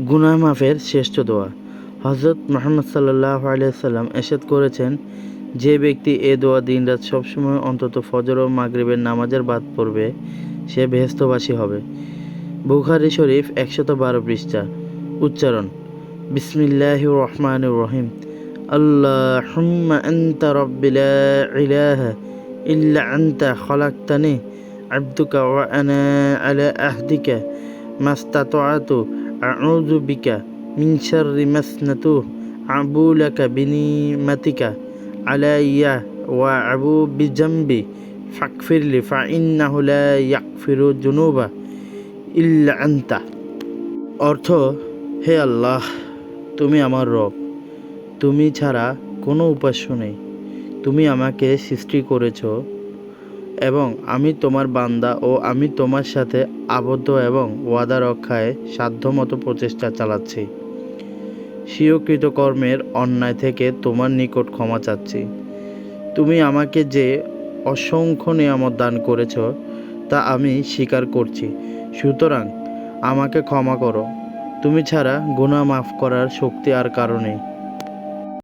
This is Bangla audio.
গুনাহ মাফের শ্রেষ্ঠ দোয়া। হযরত মুহাম্মদ সাল্লাল্লাহু আলাইহি ওয়াসাল্লাম ইরশাদ করেছেন, যে ব্যক্তি এ দোয়া দিনরাত সবসময় অন্তত ফজর ও মাগরিবের নামাজের বাদ পড়বে সে বেহেশতবাসী হবে। বুখারী শরীফ ১১২ পৃষ্ঠা। উচ্চারণ: বিসমিল্লাহির রহমানির রহিম। আল্লাহুম্মা আনতা রাব্বি লা ইলাহা ইল্লা আনতা খালাকতানি আবদুকা ওয়া আনা আলা আহদিকা মাস্তাতআতু আউযু বিকা মিন শাররি মা সানাতু আবু লাকা বিনিমাতিকা আলাইয়া ওয়া আবু বিজামবি ফাগফিরলি ফাইন্নাহু লা ইয়াগফিরু যুনুবা ইল্লা আনতা। অর্থ: হে আল্লাহ, তুমি আমার রব, তুমি ছাড়া কোনো উপাস্য নেই। তুমি আমাকে সৃষ্টি করেছ এবং আমি তোমার বান্দা ও আমি তোমার সাথে আবদ্ধ এবং ওয়াদা রক্ষায় সাধ্যমতো প্রচেষ্টা চালাচ্ছি। স্বীয়কৃত কর্মের অন্যায় থেকে তোমার নিকট ক্ষমা চাচ্ছি। তুমি আমাকে যে অসংখ্য নিয়ামত দান করেছ তা আমি স্বীকার করছি, সুতরাং আমাকে ক্ষমা করো। তুমি ছাড়া গুনাহ মাফ করার শক্তি আর কারো নেই।